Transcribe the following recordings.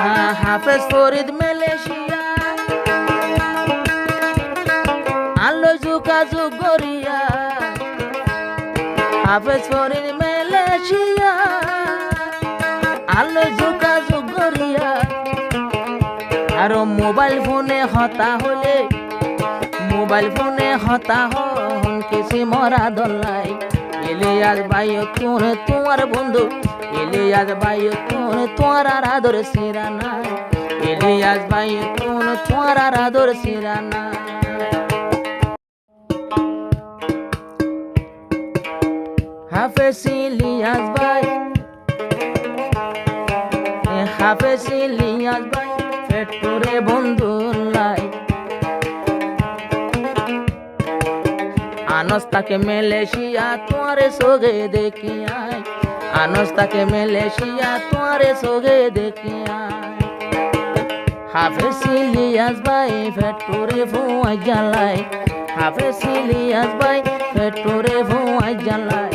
হাফেজ ফরিদ মালয়েশিয়া আলো যোগাযোগ গড়িয়া হাফেজ ফরিদ মালয়েশিয়া আলো যোগাযোগ গড়িয়া আর মোবাইল ফোনে হতা হলে মোবাইল ফোনে হতা হন কিসি মরা দল্লাই ইলিয়াস ভাই কোন তোমার বন্ধু ইলিয়াস ভাই কোন তোমার আদর সিরানা ইলিয়াস ভাই কোন তোমার আদর সিরানা হাফেজ ইলিয়াস ভাই হাফেজ ইলিয়াস ভাই পেটরে বন্ধু লাই আনস তাকে মালয়েশিয়া তোমারে সোগে দেখি আয় আনস তাকে মালয়েশিয়া তোমারে সোগে দেখি আয় হাফেজ ইলিয়াস ভাই পেটরে ভুয়াই জ্বালাই হাফেজ ইলিয়াস ভাই পেটরে ভুয়াই জ্বালাই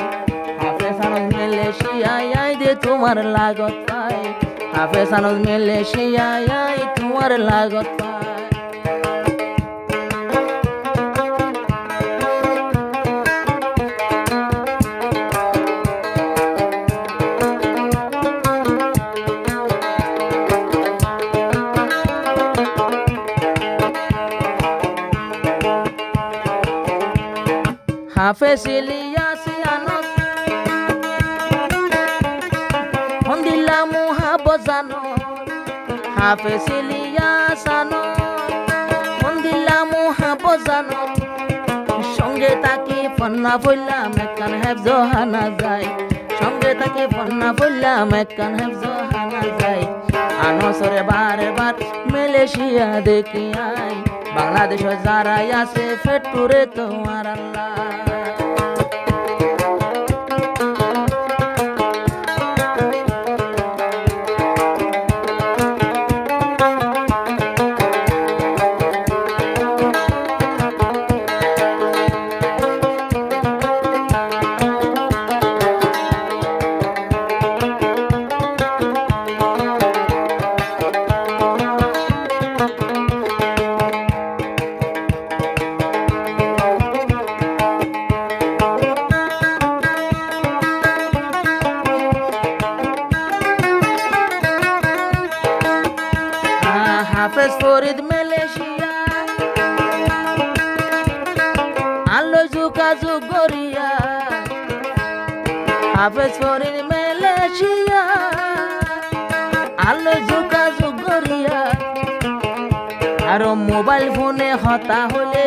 হাফেজ আনস মালয়েশিয়া আই দে তোমার লাগত পায় হাফেজ আনস মালয়েশিয়া আই তোমার লাগত পায় হাফেজ ইলিয়াস আনস হন্দিলা মুহাব্বত জানো হাফেজ ইলিয়াস আনস হন্দিলা মুহাব্বত জানো সঙ্গে তাকে ফন্না বললাম একখান হেফজ হানা যায় সঙ্গে তাকে ফন্না বললাম একখান হেফজ হানা যায় আনসরে বারে বার মালয়েশিয়া দেখি আই বাংলাদেশ যারা আছে ফেটুরে তোমার আল্লাহ হাফেজ ফরিদ মালয়েশিয়া আলো যোগাযোগ গড়িয়া হাফেজ ফরিদ মালয়েশিয়া আলো যোগাযোগ গড়িয়া আর মোবাইল ফোনে হতা হলে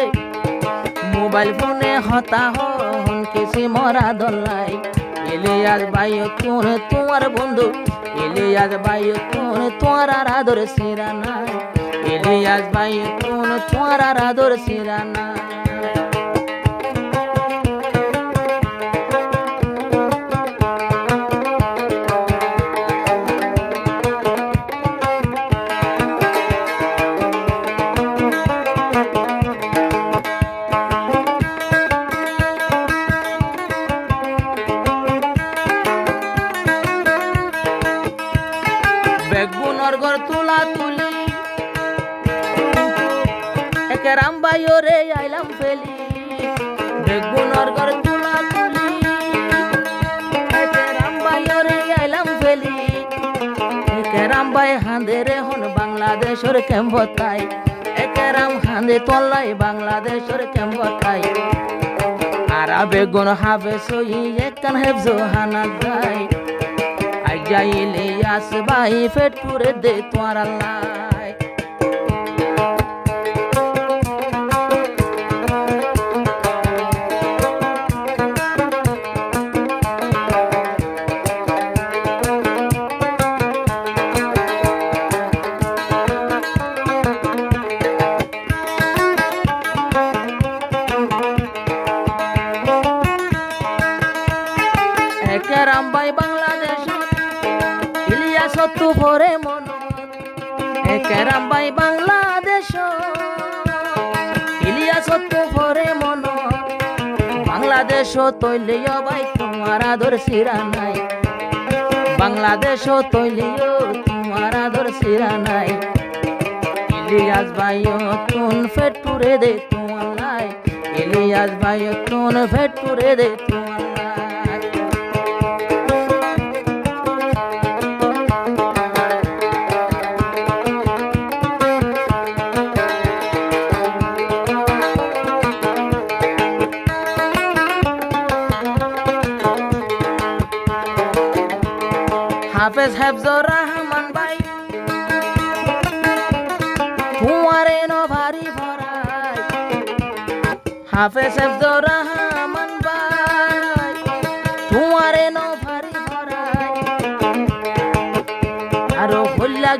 মোবাইল ফোনে হতা হন কিসি মরা দল্লাই ইলিয়াস ভাই কোন তোমার বন্ধু ইলিয়াস ভাই কোন তোমার আদর সিরানা ইলিয়াস ভাই কোন তোমার আদর সিরানা বেগুনর ঘর তুলা তুলি একেরাম ভাইও রে আইলাম ফেলি বেগুনর ঘর তুলা তুলি একেরাম ভাইও রে আইলাম ফেলি একেরাম ভাই হাঁদে রে হন বাংলাদেশের কেম্বতাই একেরাম হাঁদে তল্লাই বাংলাদেশের কেম্বতাই আরা বেগুন হাফেজ হই একখান হেফজ হানা যায় যাইলে আসবাই ফেটুরে দে তোমার আল্লাহ একেরাম ভাই বাংলাদেশ ইলিয়াস তু ভরে মন একেরাম ভাই বাংলাদেশ ইলিয়াস তু ভরে মন বাংলাদেশ তৈলিও ভাই তোমার আদর সিরা নাই বাংলাদেশ তৈলিও তোমার চাদর সিরা নাই ইলিয়াস ভাই তুন ফেট পুরে দে তোমার লাই ইলিয়াস ভাই তুন ফেট পুরে দে তোমার লাই হাফেজ হাফজর রহমান ভাই তোমারে ন ভারী ভরাই হাফেজ হাফজর রহমান ভাই তোমারে ন ভারী ভরাই আরো হল্লা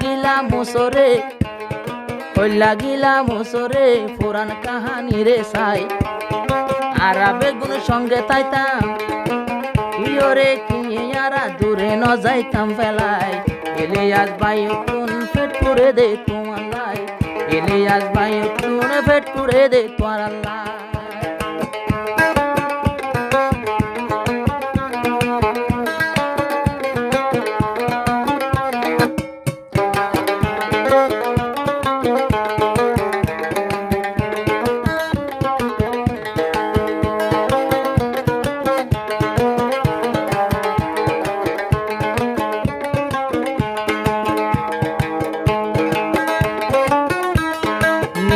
গিলা মুসরে পুরান কাহানি রে সাই আর বেগুন সঙ্গে তাইতাম ইয়োরে কিয়ারা দূরে ন যাইতাম ফেলাই ইলিয়াস ভাই তুন ফেট পুরে দে তোমার লাই ইলিয়াস ভাই তুন ফেট পুরে দে তোমার লাই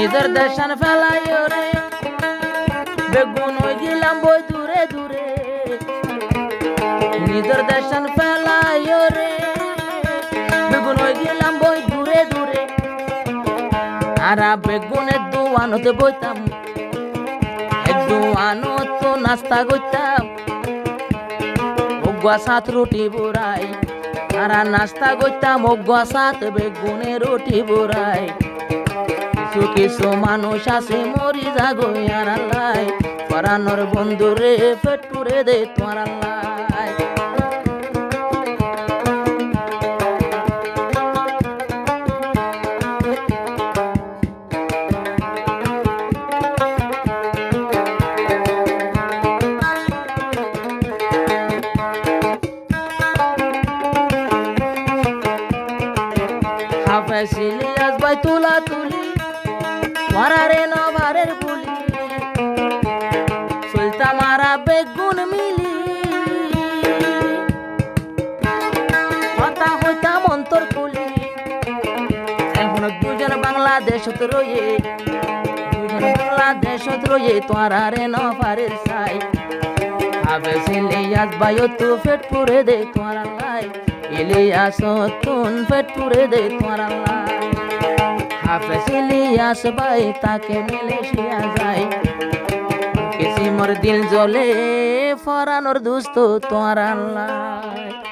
নিজের দেশান ফেলাই রে বেগুন হয়ে গেলাম বই দূরে দূরে নিজের দেশান ফেলাই রে বেগুন হয়ে গেলাম বই দূরে দূরে আর বেগুনের দোয়ানতে বইতাম এক দোয়ানত তো নাস্তা করতাম অগুয়া সাত রুটি বুড়াই আর নাস্তা করতাম অগুয়া সাত বেগুনের রুটি বুড়াই কিছু মানুষ আছে মরি যাগো আর আল্লাহ পরানোর বন্ধু রে পেট পুরে দে তোমার আল্লাহ হাফেজ ইলিয়াস ভাই তুলা তুলি মারারে নভারের বুলি সুলতা মারা বেগুন মিলি কথা হইতাম অন্তর কুলি এখন দুজন বাংলাদেশত রয়ে তোরারে নভারের সাই হাফেজ ইলিয়াস ভাই তু পেট পুরে দে তোমার লাই ইলিয়াস তুন পেট পুরে দে তোমার লাই হাফেজ ইলিয়াস ভাই তাকে মালয়েশিয়া যায় কিসি মোর দিল জ্বলে ফরানোর দুস্ত তোমার আল্লাহ